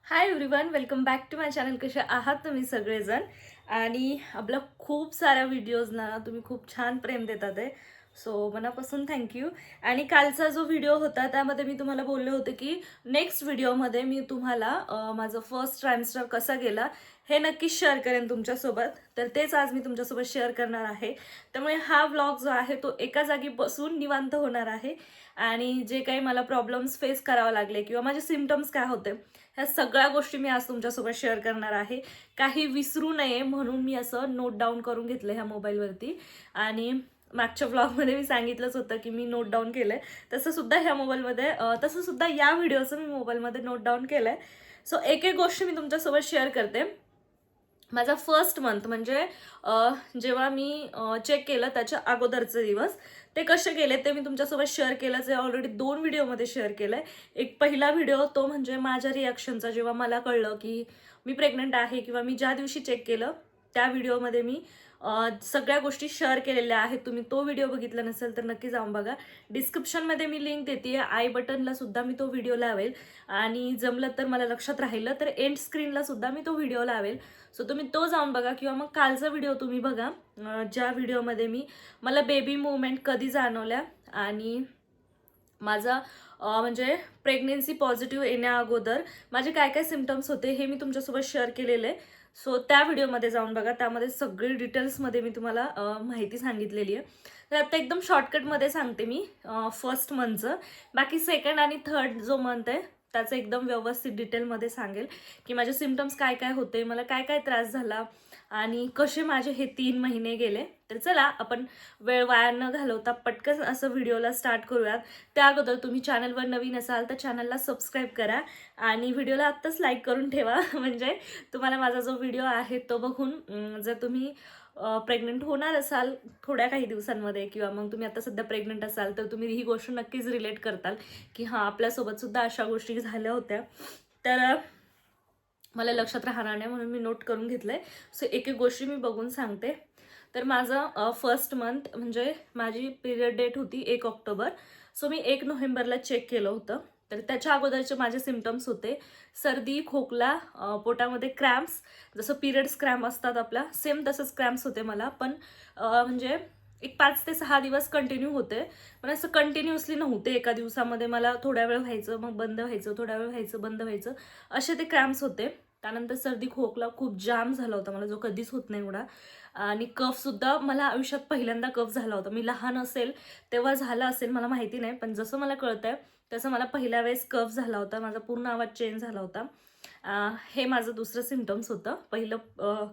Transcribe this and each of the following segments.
High everyone, welcome back to my channel. कसे आहात तुम्ही सगळेजण? आणि आपल्या खूप साऱ्या व्हिडिओजना तुम्ही खूप छान प्रेम देतात आहे. सो मनापासून थँक्यू. आणि कालचा जो व्हिडिओ होता त्यामध्ये मी तुम्हाला बोलले होते की नेक्स्ट व्हिडिओमध्ये मी तुम्हाला माझं फर्स्ट ट्रायमेस्टर कसा गेला हे नक्कीच शेअर करेन तुमच्यासोबत. तर तेच आज मी तुमच्यासोबत शेअर करणार आहे. त्यामुळे हा व्लॉग जो आहे तो एका जागी बसून निवांत होणार आहे. आणि जे काही मला प्रॉब्लेम्स फेस करावे लागले किंवा माझे सिम्पटम्स काय होते ह्या सगळ्या गोष्टी मी आज तुमच्यासोबत शेअर करणार आहे. काही विसरू नये म्हणून मी असं नोट डाऊन करून घेतलं ह्या मोबाईलवरती. आणि मागच्या व्लॉगमध्ये मी सांगितलंच होतं की मी नोट डाऊन केलंय, तसं सुद्धा ह्या मोबाईलमध्ये तसं सुद्धा या व्हिडिओचं मी मोबाईलमध्ये नोट डाऊन केलंय. सो एक एक गोष्ट मी तुमच्यासोबत शेअर करते. माझा फर्स्ट मंथ म्हणजे जेव्हा मी चेक केलं त्याच्या अगोदरचे दिवस ते कसे गेले ते मी तुमच्यासोबत शेअर केलं, जे ऑलरेडी 2 व्हिडिओमध्ये शेअर केलंय. एक पहिला व्हिडिओ तो म्हणजे माझ्या रिॲक्शनचा, जेव्हा मला कळलं की मी प्रेग्नंट आहे किंवा मी ज्या दिवशी चेक केलं त्या व्हिडिओमध्ये मी सगळ्या गोष्टी शेअर केलेल्या आहेत. तुम्ही तो व्हिडिओ बघितला नसेल तर नक्की जाऊन बघा. डिस्क्रिप्शनमध्ये मी लिंक देते, आय बटनला सुद्धा मी तो व्हिडिओ लावेल. आणि जमलं तर मला लक्षात राहिलं तर एंड स्क्रीनला सुद्धा मी तो व्हिडिओ लावेल. सो तुम्ही तो जाऊन बघा किंवा मग कालचा व्हिडिओ तुम्ही बघा, ज्या व्हिडिओमध्ये मी मला बेबी मुवमेंट कधी जाणवल्या आणि माझा म्हणजे प्रेग्नेन्सी पॉझिटिव्ह येण्या अगोदर माझे काय काय सिम्पटम्स होते हे मी तुमच्यासोबत शेअर केलेले. सो त्या व्हिडिओमध्ये जाऊन बघा, त्यामध्ये सगळी डिटेल्समध्ये मी तुम्हाला माहिती सांगितलेली आहे. तर आता एकदम शॉर्टकटमध्ये सांगते मी फर्स्ट मंथचं. बाकी सेकंड आणि थर्ड जो मंथ आहे त्याचं एकदम व्यवस्थित डिटेलमध्ये सांगेल की माझे सिम्पटम्स काय काय होते, मला काय काय त्रास झाला आणि कसे माझे हे 3 महिने गेले. तर चला आपण वेळ वाया न घालवता पटकन असं व्हिडिओला स्टार्ट करूयात. त्या अगोदर तुम्ही चॅनलवर नवीन असाल तर चॅनलला सबस्क्राईब करा आणि व्हिडिओला आत्ताच लाईक करून ठेवा. म्हणजे तुम्हाला माझा जो व्हिडिओ आहे तो बघून जर तुम्ही प्रेग्नंट होणार असाल थोड्या काही दिवसांमध्ये किंवा मग तुम्ही आता सध्या प्रेग्नंट असाल तर तुम्ही ही गोष्ट नक्कीच रिलेट करताल की हां, आपल्यासोबत सुद्धा अशा गोष्टी झाल्या होत्या. तर मला लक्षात राहणार नाही म्हणून मी नोट करून घेतलंय. सो एक एक गोष्टी मी बघून सांगते. तर माझं फर्स्ट मंथ म्हणजे माझी पिरियड डेट होती 1 ऑक्टोबर. सो मी 1 नोव्हेंबरला चेक केलं होतं. तर त्याच्या अगोदरचे माझे सिम्पटम्स होते सर्दी, खोकला, पोटामध्ये क्रॅम्प्स, जसं पिरियड्स क्रॅम्प असतात आपल्या सेम तसंच क्रॅम्प्स होते मला. पण म्हणजे एक 5 ते 6 दिवस कंटिन्यू होते. पण असं कंटिन्युअसली नव्हते, एका दिवसामध्ये मला थोड्या वेळ व्हायचं मग बंद व्हायचं, थोड्या वेळ व्हायचं बंद व्हायचं, असे ते क्रॅम्प्स होते. त्यानंतर सर्दी खोकला खूप जाम झाला होता मला, जो कधीच होत नाही एवढा. आणि कफसुद्धा मला आयुष्यात पहिल्यांदा कफ झाला होता. मी लहान असेल तेव्हा झाला असेल मला माहिती नाही, पण जसं मला कळतंय तसं मला पहिल्या वेळेस कफ झाला होता. माझा पूर्ण आवाज चेंज झाला होता. हे माझं दुसरं सिम्पटम्स होतं. पहिलं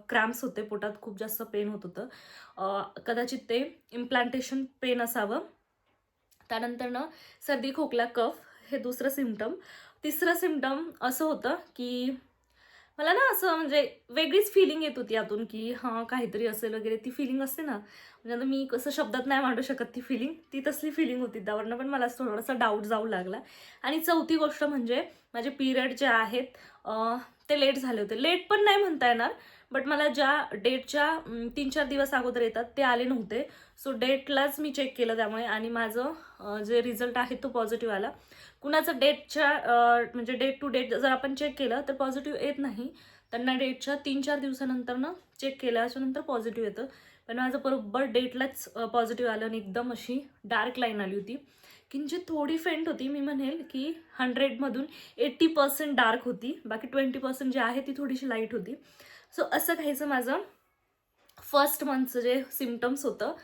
क्रॅम्प्स होते, पोटात खूप जास्त पेन होत होतं. कदाचित ते इम्प्लांटेशन पेन असावं. त्यानंतर ना सर्दी खोकला कफ हे दुसरं सिम्पटम. तिसरं सिम्पटम असं होतं की मला ना असं म्हणजे वेगळीच फिलिंग येत होती आतून की हां काहीतरी असेल वगैरे. ती फिलिंग असते ना, म्हणजे आता मी कसं शब्दात नाही मांडू शकत ती फिलिंग, ती तसली फिलिंग होती. त्यावरनं पण मला थोडासा डाऊट जाऊ लागला. आणि चौथी गोष्ट म्हणजे माझे पिरियड जे आहेत ते लेट झाले होते. लेट पण नाही म्हणता येणार, बट मला ज्या डेटच्या 3-4 दिवस अगोदर येतात ते आले नव्हते. सो डेटलाच मी चेक केलं त्यामुळे, आणि माझं जे रिझल्ट आहे तो पॉझिटिव्ह आला. कुणाचं डेटच्या म्हणजे डेट टू डेट जर आपण चेक केलं तर पॉझिटिव्ह येत नाही. त्यांना डेटच्या 3-4 दिवसानंतरनं चेक केल्याच्यानंतर पॉझिटिव्ह येतं. पण माझं बरोबर डेटलाच पॉझिटिव्ह आलं आणि एकदम अशी डार्क लाईन आली होती. किंचित थोडी फेंट होती, मी म्हणेल की 100मधून 80% डार्क होती, बाकी 20% जी आहे ती थोडीशी लाईट होती. सो असं काहीचं माझं फर्स्ट मंथचं जे सिम्पटम्स होतं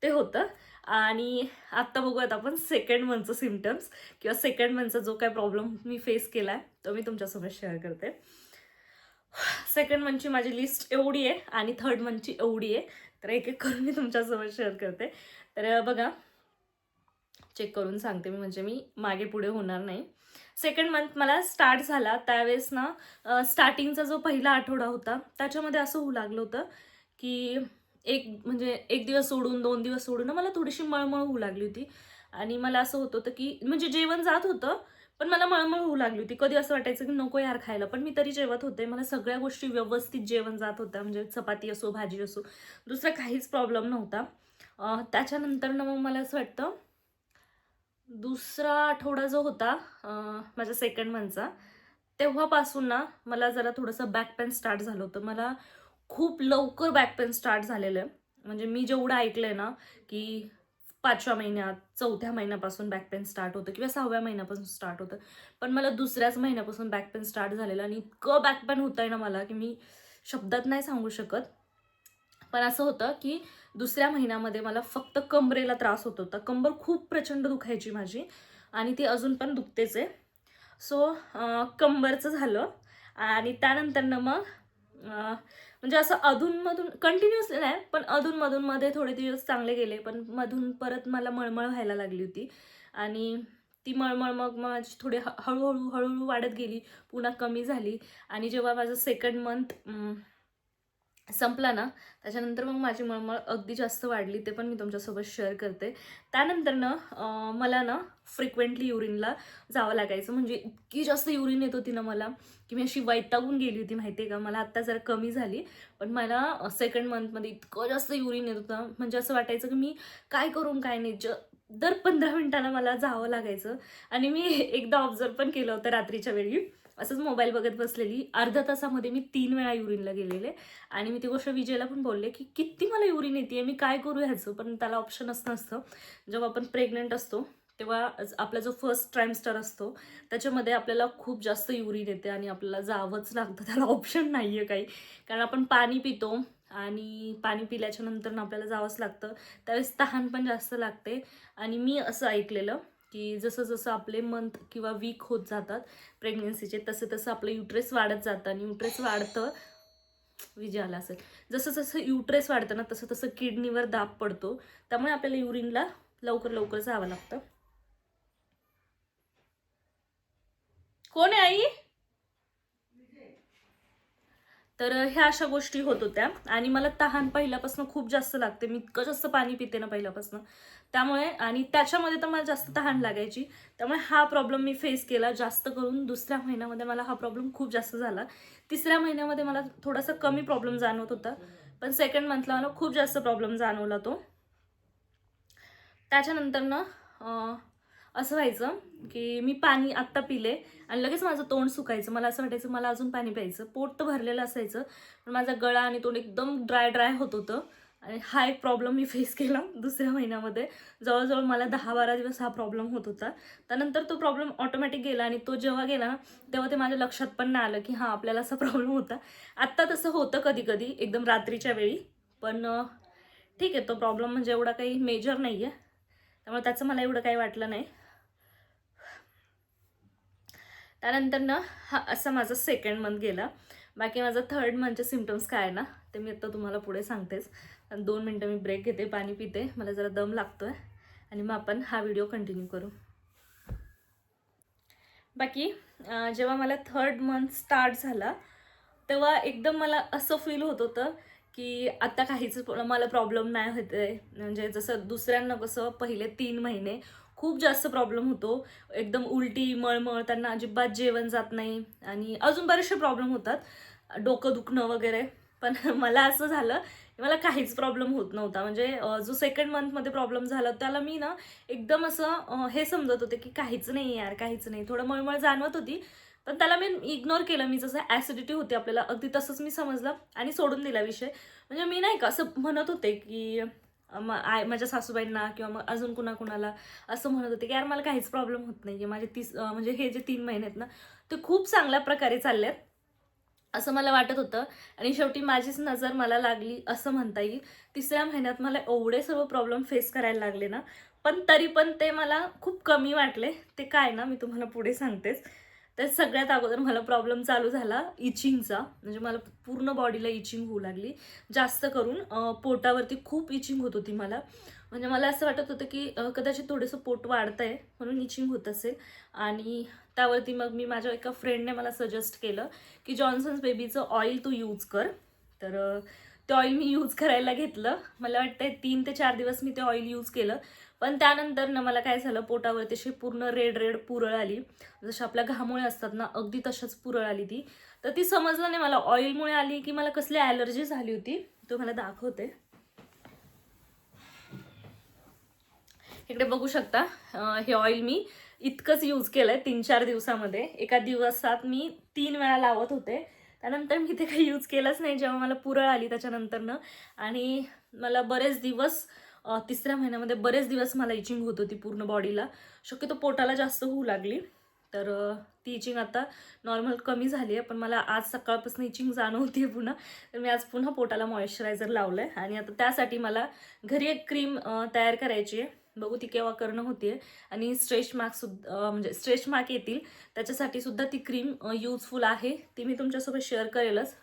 ते होतं. आणि आत्ता बघूयात आपण सेकंड मंथचं सिम्पटम्स किंवा सेकंड मंथचा जो काय प्रॉब्लेम मी फेस केला आहे तो मी तुमच्यासोबत शेअर करते. सेकंड मंथची माझी लिस्ट एवढी आहे आणि थर्ड मंथची एवढी आहे. तर एक एक करून मी तुमच्यासोबत शेअर करते. तर बघा, चेक करून सांगते मी, म्हणजे मी मागे पुढे होणार नाही. सेकंड मंथ मला स्टार्ट झाला त्यावेळेस ना, स्टार्टिंगचा जो पहिला आठवडा होता त्याच्यामध्ये असं होऊ लागलं होतं की म्हणजे एक दिवस सोडून 2 दिवस सोडून ना मला थोडीशी मळमळ होऊ लागली होती. आणि मला असं होत होतं की म्हणजे जेवण जात होतं पण मला मळमळ होऊ लागली होती. कधी असं वाटायचं की नको यार खायला, पण मी तरी जेवत होते. मला सगळ्या गोष्टी व्यवस्थित जेवण जात होत्या, म्हणजे चपाती असो भाजी असो, दुसरा काहीच प्रॉब्लेम नव्हता. त्याच्यानंतर ना मग मला असं वाटतं दुसरा आठवडा जो होता माझ्या सेकंड मंथचा, तेव्हापासून ना मला जरा थोडंसं बॅक पेन स्टार्ट झालं होतं. मला खूप लवकर बॅक पेन स्टार्ट झालेलं आहे. म्हणजे मी जेवढं ऐकलंय ना, की 5व्या महिन्यात, 4थ्या महिन्यापासून बॅक पेन स्टार्ट होतं किंवा 6व्या महिन्यापासून स्टार्ट होतं. पण मला दुसऱ्याच महिन्यापासून बॅक पेन स्टार्ट झालेलं आणि इतकं बॅक पेन होतंय ना मला, की मी शब्दात नाही सांगू शकत. पण असं होतं, की दुसऱ्या महिन्यामध्ये मला फक्त कमरेला त्रास होत होता. कंबर खूप प्रचंड दुखायची माझी आणि ती अजून पण दुखतेच आहे. सो कंबरचं झालं आणि त्यानंतरनं मग म्हणजे असं अधूनमधून कंटिन्युअसली नाही, पण अधूनमधूनमध्ये थोडे दिवस चांगले गेले. पण मधून परत मला मळमळ व्हायला लागली होती आणि ती मळमळ मग माझी थोडी हळूहळू वाढत गेली, पुन्हा कमी झाली आणि जेव्हा माझं सेकंड मंथ संपला ना, त्याच्यानंतर मग माझी मळमळ अगदी जास्त वाढली. ते पण मी तुमच्यासोबत शेअर करते. त्यानंतर ना मला ना फ्रिक्वेंटली युरिनला जावं लागायचं. म्हणजे इतकी जास्त युरिन येत होती ना मला, की मी अशी वैतागून गेली होती माहिती आहे का. मला आत्ता जरा कमी झाली, पण मला सेकंड मंथमध्ये इतकं जास्त युरिन येत होतं. म्हणजे असं वाटायचं की मी काय करून काय नाही. दर 15 मिनिटाला मला जावं लागायचं. आणि मी एकदा ऑब्झर्व पण केलं होतं रात्रीच्या वेळी. असंच मोबाईल बघत बसलेली. अर्ध्या तासामध्ये मी 3 वेळा युरिनला गेलेले. आणि मी ती गोष्ट विजयला पण बोलले, की किती मला युरिन येते, मी काय करू ह्याचं. पण त्याला ऑप्शनच नसतं. जेव्हा आपण प्रेग्नंट असतो तेव्हा आपला जो फर्स्ट ट्रायमिस्टर असतो त्याच्यामध्ये आपल्याला खूप जास्त युरिन येते आणि आपल्याला जावंच लागतं. त्याला ऑप्शन नाही आहे काही. कारण आपण पाणी पितो आणि पाणी पिल्याच्या नंतर आपल्याला जावंच लागतं. त्यावेळेस तहान पण जास्त लागते. आणि मी असं ऐकलेलं, की जसं जसं आपले मंथ किंवा वीक होत जातात प्रेग्नन्सीचे, तसं तसं आपलं युट्रेस वाढत जातं आणि युट्रेस वाढतं. विजय आला असेल. जसं जसं युट्रेस वाढतं ना, तसं तसं किडनीवर दाब पडतो. त्यामुळे आपल्याला युरिनला लवकर लवकर जावं लागतं. कोण आहे आई? तर ह्या अशा गोष्टी होत होत्या आणि मला तहान पहिल्यापासून खूप जास्त लागते. मी इतकं जास्त पाणी पिते ना पहिल्यापासून, त्यामुळे आणि त्याच्यामध्ये तर मला जास्त तहान लागायची. त्यामुळे हा प्रॉब्लेम मी फेस केला. जास्त करून दुसऱ्या महिन्यामध्ये मला हा प्रॉब्लेम खूप जास्त झाला. तिसऱ्या महिन्यामध्ये मला थोडासा कमी प्रॉब्लेम जाणवत होता, पण सेकंड मंथला मला खूप जास्त प्रॉब्लेम जाणवला तो. त्याच्यानंतर ना असं व्हायचं की मी पाणी आत्ता पिले आणि लगेच माझं तोंड सुकायचं. मला असं वाटायचं मला अजून पाणी प्यायचं. पोट तर भरलेलं असायचं, पण माझा गळा आणि तोंड एकदम ड्राय ड्राय होत होतं. आणि हा एक प्रॉब्लेम मी फेस केला दुसऱ्या महिन्यामध्ये. जवळजवळ मला 10-12 दिवस हा प्रॉब्लेम होत होता. त्यानंतर तो प्रॉब्लेम ऑटोमॅटिक गेला आणि तो जेव्हा गेला ना, तेव्हा ते माझ्या लक्षात पण नाही आलं की हां आपल्याला असा प्रॉब्लेम होता. आत्ता तसं होतं कधी कधी एकदम रात्रीच्या वेळी, पण ठीक आहे, तो प्रॉब्लेम म्हणजे एवढा काही मेजर नाही आहे, त्यामुळे त्याचं मला एवढं काही वाटलं नाही. त्यानंतर ना हा असा माझा सेकंड मंथ गेला. बाकी माझा थर्ड मंथचे सिम्पटम्स काय आहे ना, ते मी आता तुम्हाला पुढे सांगतेच. 2 मिनटं मी ब्रेक घेते, पाणी पिते, मला जरा दम लागतोय आणि मग आपण हा व्हिडिओ कंटिन्यू करू. बाकी जेव्हा मला थर्ड मंथ स्टार्ट झाला तेव्हा एकदम मला असं फील होत होतं की आता काहीच मला प्रॉब्लेम नाही होत आहे. म्हणजे जसं दुसऱ्यांना कसं पहिले 3 महिने खूप जास्त प्रॉब्लेम होतो. एकदम उलटी मळमळ, त्यांना अजिबात जेवण जात नाही आणि अजून बरेचसे प्रॉब्लेम होतात, डोकं दुखणं वगैरे. पण मला असं झालं की मला काहीच प्रॉब्लेम होत नव्हता. म्हणजे जो सेकंड मंथमध्ये प्रॉब्लेम झाला त्याला मी ना एकदम असं हे समजत होते की काहीच नाही यार, काहीच नाही. थोडं मळमळ जाणवत होती, पण त्याला मी इग्नोर केलं. मी जसं ॲसिडिटी होती आपल्याला अगदी तसंच मी समजलं आणि सोडून दिला विषय. म्हणजे मी नाही का असं म्हणत होते की माझ्या सासूबाईंना किंवा मग अजून कुणाला असं म्हणत होते की यार मला काहीच प्रॉब्लेम होत नाही आहे. माझे म्हणजे हे जे 3 महिने आहेत ना, ते खूप चांगल्या प्रकारे चालले आहेत असं मला वाटत होतं. आणि शेवटी माझीच नजर मला लागली असं म्हणता येईल. तिसऱ्या महिन्यात मला एवढे सर्व प्रॉब्लेम फेस करायला लागले ना, पण तरी पण ते मला खूप कमी वाटले. ते काय ना, मी तुम्हाला पुढे सांगतेच. तर सगळ्यात अगोदर मला प्रॉब्लेम चालू झाला इचिंगचा. म्हणजे मला पूर्ण बॉडीला इचिंग होऊ लागली. जास्त करून पोटावरती खूप इचिंग होत होती मला. म्हणजे मला असं वाटत होतं की कदाचित थोडंसं पोट वाढतंय म्हणून इचिंग होत असेल. आणि त्यावरती मग मी माझ्या एका फ्रेंडने मला सजेस्ट केलं की जॉन्सन्स बेबीचं ऑइल तू यूज कर. तर ते ऑइल मी यूज करायला घेतलं. मला वाटतं 3 ते 4 दिवस मी ते ऑइल यूज केलं. पण त्यानंतर ना मला काय झालं, पोटावरती अशी पूर्ण रेड रेड पुरळ आली. जशा आपल्या घामोळे असतात ना, अगदी तशाच पुरळ आली ती. तर ती समजलं नाही मला ऑइलमुळे आली की मला कसली ॲलर्जी झाली होती. तो मला दाखवते. इकडे बघू शकता हे ऑइल मी इतकंच यूज केलं आहे 3-4 दिवसामध्ये. एका दिवसात मी 3 वेळा लावत होते. त्यानंतर मी ते काही यूज केलंच नाही जेव्हा मला पुरळ आली त्याच्यानंतरनं. आणि मला बरेच दिवस 3ऱ्या महिन्यामध्ये बरेच दिवस मला इचिंग होत होती पूर्ण बॉडीला. शक्यतो पोटाला जास्त होऊ लागली. तर ती इचिंग आता नॉर्मल कमी झाली आहे. पण मला आज सकाळपासून इचिंग जाणवते पुन्हा. तर मी आज पुन्हा पोटाला मॉइश्चरायझर लावलं आहे. आणि आता त्यासाठी मला घरी एक क्रीम तयार करायची आहे. बघू ती केव्हा करणं होते. आणि स्ट्रेच मार्कसुद्धा म्हणजे स्ट्रेच मार्क येतील त्याच्यासाठी सुद्धा ती क्रीम यूजफुल आहे. ती मी तुमच्यासोबत शेअर करेलच.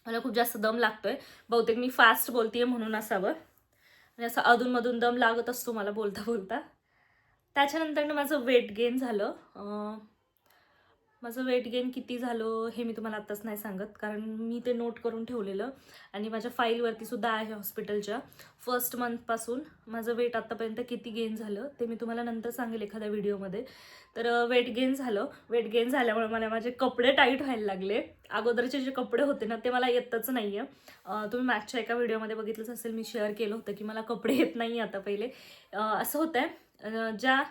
मला खूप जास्त दम लागतोय. बहुतेक मी फास्ट बोलतेय म्हणून असावं. आणि असं अधूनमधून दम लागत असतो मला बोलता बोलता. त्याच्यानंतर माझं वेट गेन झालं. माझं वेट गेन किती झालं हे मी तुम्हाला आत्ताच नाही सांगत, कारण मी ते नोट करून ठेवलेलं आणि माझ्या फाईलवरती सुद्धा आहे हॉस्पिटलच्या. फर्स्ट मंथपासून माझं वेट आत्तापर्यंत किती गेन झालं ते मी तुम्हाला नंतर सांगेल एखाद्या व्हिडिओमध्ये. तर वेट गेन झालं. वेट गेन झाल्यामुळे मला माझे कपडे टाईट व्हायला लागले. अगोदरचे जे कपडे होते ना ते मला येतच नाही आहे. तुम्ही मागच्या एका व्हिडिओमध्ये बघितलंच असेल, मी शेअर केलं होतं की मला कपडे येत नाही आता. पहिले असं होतं आहे, ज्या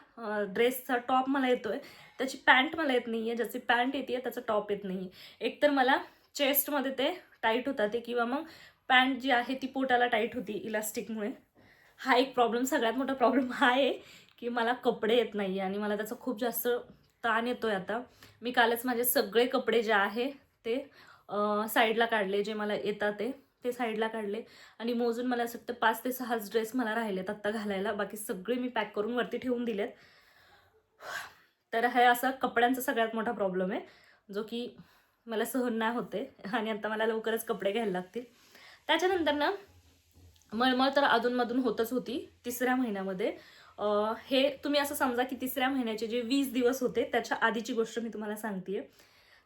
ड्रेसचा टॉप मला येतो आहे त्याची पॅन्ट मला येत नाही आहे, ज्याची पॅन्ट येते आहे त्याचा टॉप येत नाही आहे. एकतर मला चेस्टमध्ये ते टाईट होतात ते, किंवा मग पॅन्ट जी आहे ती पोटाला टाईट होती इलास्टिकमुळे. हा एक प्रॉब्लेम, सगळ्यात मोठा प्रॉब्लेम हा आहे की मला कपडे येत नाही आहे आणि मला त्याचा खूप जास्त ताण येतो आहे आता. मी कालच माझे सगळे कपडे जे आहे ते साईडला काढले, जे मला येतात ते साईडला काढले आणि मोजून मला असं वाटतं 5 ते 6 ड्रेस मला राहिलेत आत्ता घालायला. बाकी सगळे मी पॅक करून वरती ठेवून दिलेत. तर हे असा कपड्यांचा सगळ्यात मोठा प्रॉब्लेम आहे, जो की मला सहन नाही होते आणि आता मला लवकरच कपडे घ्यायला लागतील. त्याच्यानंतर ना मळमळ तर अधूनमधून होतच होती 3ऱ्या महिन्यामध्ये. हे तुम्ही असं समजा की 3ऱ्या महिन्याचे जे 20 दिवस होते त्याच्या आधीची गोष्ट मी तुम्हाला सांगते.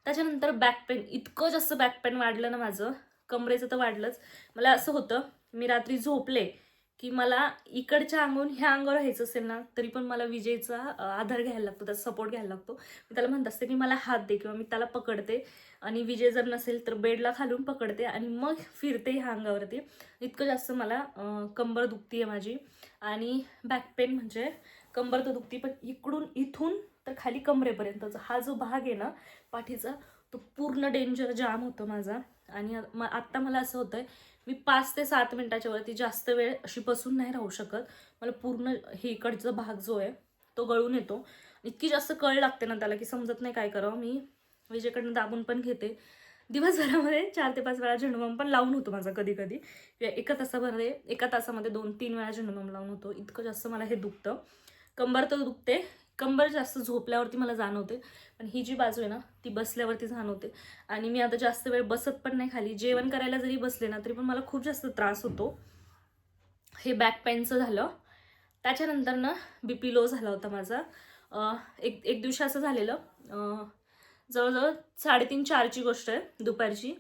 त्याच्यानंतर बॅक पेन, इतकं जास्त बॅक पेन वाढलं ना माझं, कमरेचं तर वाढलंच. मला असं होतं मी रात्री झोपले की मला इकडच्या अंगावरून ह्या अंगावर व्हायचं असेल ना तरी पण मला विजेचा आधार घ्यायला लागतो, त्याचा सपोर्ट घ्यायला लागतो. मी त्याला म्हणत असते की मला हात दे, किंवा मी त्याला पकडते आणि विजे जर नसेल तर बेडला खालून पकडते आणि मग फिरते ह्या अंगावरती. इतकं जास्त मला कंबर दुखती आहे माझी. आणि बॅक पेन म्हणजे कंबर तर दुखती, पण इथून तर खाली कमरेपर्यंतचा हा जो भाग आहे ना पाठीचा, तो पूर्ण डेंजर जाम होतो माझा. आणि आत्ता मला असं होतं आहे मी 5 ते 7 मिनिटाच्या वरती जास्त वेळ अशी बसून नाही राहू शकत. मला पूर्ण हे इकडचा भाग जो आहे तो गळून येतो. इतकी जास्त कळ लागते ना त्याला की समजत नाही काय करावं. मी विजेकडनं दाबून पण घेते. दिवसभरामध्ये 4 ते 5 वेळा झेंडूबाम पण लावून होतो माझा कधी कधी. एका तासामध्ये 2-3 वेळा झेंडूबाम लावून होतो. इतकं जास्त मला हे दुखतं. कंबर तर दुखते, कंबर जास्त झोपल्यावरती मला जाणवते, पण ही जी बाजू आहे ना ती बसल्यावरती जाणवते. आणि मी आता जास्त वेळ बसत पण नाही खाली. जेवण करायला जरी बसले ना तरी पण मला खूप जास्त त्रास होतो. हे बॅक पेनचं झालं. त्याच्यानंतर ना BP लो झाला होता माझा. एक दिवशी असं झालेलं, जवळजवळ 3:30-4ची गोष्ट आहे दुपारची.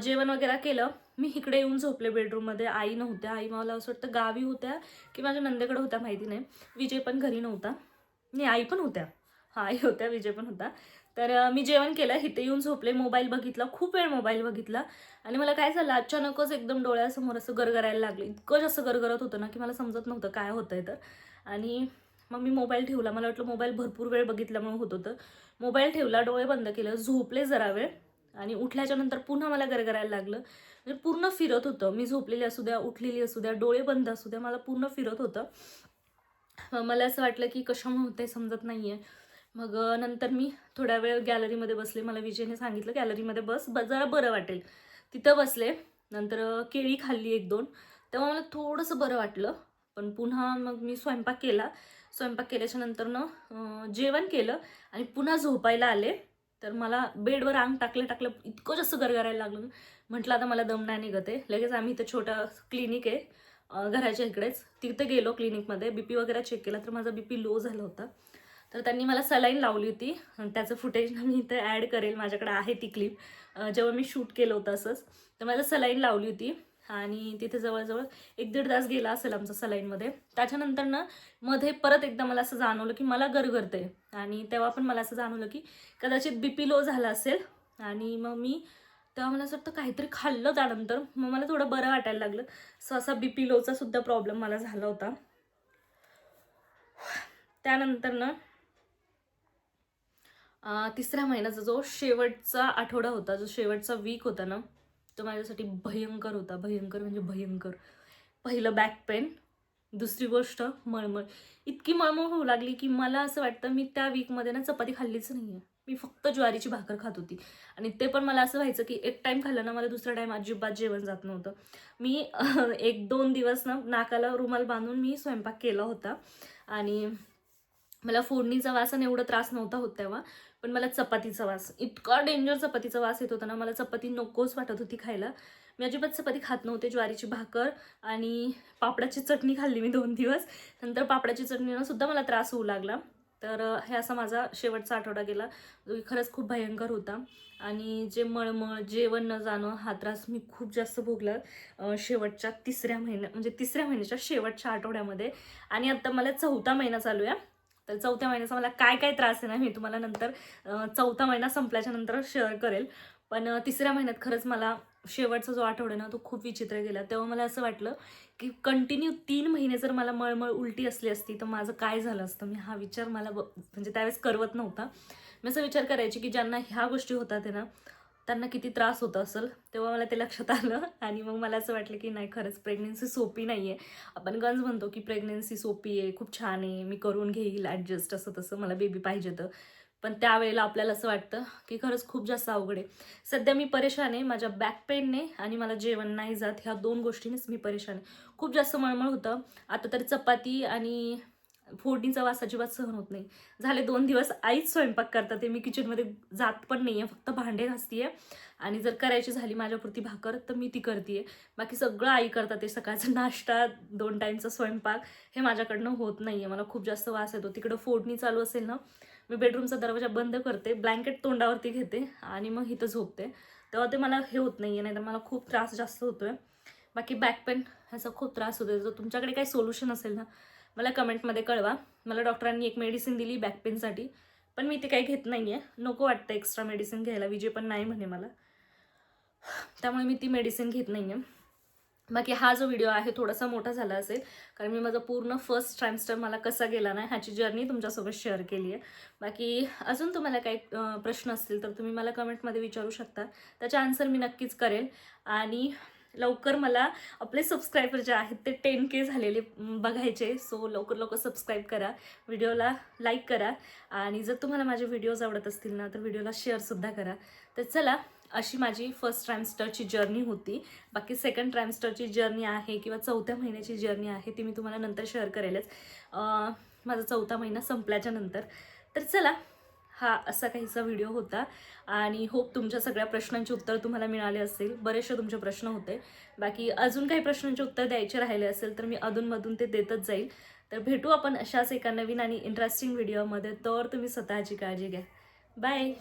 जेवण वगैरे केलं, मी इकडे येऊन झोपले बेडरूममध्ये. आई नव्हत्या. आई मला असं वाटतं गावी होत्या की माझ्या नंदेकडे होत्या माहिती नाही. विजय पण घरी नव्हता. नाही, आई पण होत्या. हा, आई होत्या, विजय पण होता. तर मी जेवण केलं, इथे येऊन झोपले, मोबाईल बघितला, खूप वेळ मोबाईल बघितला. आणि मला काय झालं, अचानकच एकदम डोळ्यासमोर असं गरगरायला लागलं. इतकं जास्त गरगरत होतं ना की मला समजत नव्हतं काय होतंय तर. आणि मग मी मोबाईल ठेवला. मला वाटलं मोबाईल भरपूर वेळ बघितल्यामुळे होत होतं. मोबाईल ठेवला, डोळे बंद केलं, झोपले जरा वेळ. आणि उठल्याच्या नंतर पुन्हा मला गरगरायला लागलं. म्हणजे पूर्ण फिरत होतं. मी झोपलेली असू द्या, उठलेली असू द्या, डोळे बंद असू द्या, मला पूर्ण फिरत होतं. मला असं वाटलं की कशामुळे होतंय समजत नाहीये. मग नंतर मी थोड्या वेळ गॅलरीमध्ये बसले. मला विजयने सांगितलं गॅलरीमध्ये बस, जरा बरं वाटेल. तिथं बसले. नंतर केळी खाल्ली 1-2. तेव्हा मला थोडंसं बरं वाटलं. पण पुन्हा मग मी स्वयंपाक केला. स्वयंपाक केल्याच्या नंतरनं जेवण केलं आणि पुन्हा झोपायला आले. तर मला बेडवर अंग टाकलं इतकं जास्त गरगरायला लागलं. म्हटलं आता मला दम नाही निघत आहे. लगेच आम्ही इथं छोटं क्लिनिक आहे घराच्या इकडेच, तिथे गेलो. क्लिनिकमध्ये BP वगैरे चेक केला तर माझा BP लो झाला होता. तर त्यांनी मला सलाईन लावली होती. त्याचं फुटेज मी इथे ॲड करेल, माझ्याकडे आहे ती क्लिप, जेव्हा मी शूट केलं होतं असंच. तर मला सलाईन लावली होती आणि तिथे जवळजवळ 1-1.5 तास गेला असेल आमचा सलाईनमध्ये. त्याच्यानंतर ना मध्ये परत एकदा मला असं जाणवलं की मला गरगरते. आणि तेव्हा पण मला असं जाणवलं की कदाचित BP लो झाला असेल. आणि मग मी तेव्हा मला असं वाटतं काहीतरी खाल्लं त्यानंतर, मग मला थोडं बरं वाटायला लागलं. असा BP लोचा सुद्धा प्रॉब्लेम मला झाला होता. त्यानंतर ना तिसऱ्या महिन्याचा जो शेवटचा आठवडा होता, जो शेवटचा वीक होता ना, तो माझ्यासाठी भयंकर होता. भयंकर म्हणजे भयंकर. पहिलं बॅक पेन, दुसरी गोष्ट मळमळ. इतकी मळमळ होऊ लागली की मला असं वाटतं मी त्या वीकमध्ये ना चपाती खाल्लीच नाही आहे. मी फक्त ज्वारीची भाकर खात होती आणि ते पण मला असं व्हायचं की एक टाईम खाल्लं ना मला दुसरा टाईम अजिबात जेवण जात नव्हतं. मी 1-2 दिवस ना नाकाला रुमाल बांधून मी स्वयंपाक केला होता आणि मला फोडणीचा वास आणि एवढा त्रास नव्हता होत तेव्हा. पण मला चपातीचा वास, इतका डेंजर चपातीचा वास येत होता ना, मला चपाती नकोच वाटत होती खायला. मी अजिबात चपाती खात नव्हते. ज्वारीची भाकर आणि पापडाची चटणी खाल्ली मी 2 दिवस. नंतर पापडाची चटणीनं सुद्धा मला त्रास होऊ लागला. तर हे असा माझा शेवटचा आठवडा गेला, जो की खरंच खूप भयंकर होता. आणि जे मळमळ, जेवण न जाणं, हा त्रास मी खूप जास्त भोगला शेवटच्या म्हणजे तिसऱ्या महिन्याच्या शेवटच्या आठवड्यामध्ये. आणि आता मला 4था महिना चालू आहे. तर 4थ्या महिन्याचा मला काय काय त्रास आहे ना, मी तुम्हाला नंतर 4था महिना संपल्याच्या नंतर शेअर करेल. पण तिसऱ्या महिन्यात खरंच मला शेवटचा जो आठवडा ना, तो खूप विचित्र गेला. तेव्हा मला असं वाटलं की कंटिन्यू 3 महिने जर मला मळमळ उलटी असली असती तर माझं काय झालं असतं. मी हा विचार मला म्हणजे त्यावेळेस करवत नव्हता. मी असा विचार करायची की ज्यांना ह्या गोष्टी होतात आहे ना, त्यांना किती त्रास होत असेल. तेव्हा मला ते लक्षात आलं आणि मग मला असं वाटलं की नाही, खरंच प्रेग्नन्सी सोपी नाही आहे. आपण गंज म्हणतो की प्रेग्नन्सी सोपी आहे, खूप छान आहे, मी करून घेईल ॲडजस्ट, असं तसं, मला बेबी पाहिजे तर. पण त्यावेळेला आपल्याला असं वाटतं की खरंच खूप जास्त अवघड आहे. सध्या मी परेशान आहे माझ्या बॅक पेनने आणि मला जेवण नाही जात, ह्या 2 गोष्टींनीच मी परेशान आहे. खूप जास्त मळमळ होतं. आता तरी चपाती आणि फोडणीचा वास अजिबात सहन होत नाही. झाले 2 दिवस आईच स्वयंपाक करतात आहे. मी किचनमध्ये जात पण नाही आहे, फक्त भांडे घासते आहे. आणि जर करायची झाली माझ्यापुरती भाकर तर मी ती करते आहे. बाकी सगळं आई करतात आहे. सकाळचा नाश्ता, 2 टाईमचा स्वयंपाक हे माझ्याकडनं होत नाही आहे. मला खूप जास्त वास येतो. तिकडं फोडणी चालू असेल ना, मी बेडरूमचा दरवाजा बंद करते, ब्लँकेट तोंडावरती घेते आणि मग इथं झोपते. तेव्हा ते मला हे होत नाही आहे, नाहीतर मला खूप त्रास जास्त होतो आहे. बाकी बॅक पेन ह्याचा खूप त्रास होतो आहे. जर तुमच्याकडे काही सोल्युशन असेल ना, मला कमेंटमध्ये कळवा. मला डॉक्टरांनी एक मेडिसिन दिली बॅक पेनसाठी, पण मी ते काही घेत नाही आहे. नको वाटतं एक्स्ट्रा मेडिसिन घ्यायला, विजय पण नाही म्हणे मला. त्यामुळे मी ती मेडिसिन घेत नाही आहे. बाकी हा जो व्हिडिओ आहे थोडासा मोठा झाला असेल, कारण मी माझा पूर्ण फर्स्ट ट्रायमेस्टर मला कसा गेला नाही ह्याची जर्नी तुमच्यासोबत शेअर केली आहे. बाकी अजून तुम्हाला काही प्रश्न असतील तर तुम्ही मला कमेंटमध्ये विचारू शकता, त्याचे आन्सर मी नक्कीच करेल. आणि लवकर मला आपले सबस्क्रायबर जे आहेत ते 10K झालेले बघायचे. सो लवकर लवकर सबस्क्राईब करा, व्हिडिओला लाईक करा आणि जर तुम्हाला माझे व्हिडिओज आवडत असतील ना तर व्हिडिओला शेअरसुद्धा करा. तर चला, अशी माझी फर्स्ट ट्रायमेस्टरची जर्नी होती. बाकी सेकंड ट्रायमेस्टरची जर्नी आहे किंवा 4थ्या महिन्याची जर्नी आहे ती मी तुम्हाला नंतर शेअर करेलच, माझा 4था महिना संपल्याच्या नंतर. तर चला, हा असा काहीसा व्हिडिओ होता आणि होप तुमच्या सगळ्या प्रश्नांची उत्तर तुम्हाला मिळाले असेल. बरेचसे तुमचे प्रश्न होते. बाकी अजून काही प्रश्नांचे उत्तर द्यायचे राहिले असेल तर मी अधूनमधून ते देतच जाईल. तर भेटू आपण अशाच एका नवीन आणि इंटरेस्टिंग व्हिडिओमध्ये. तर तुम्ही स्वतःची काळजी घ्या. बाय.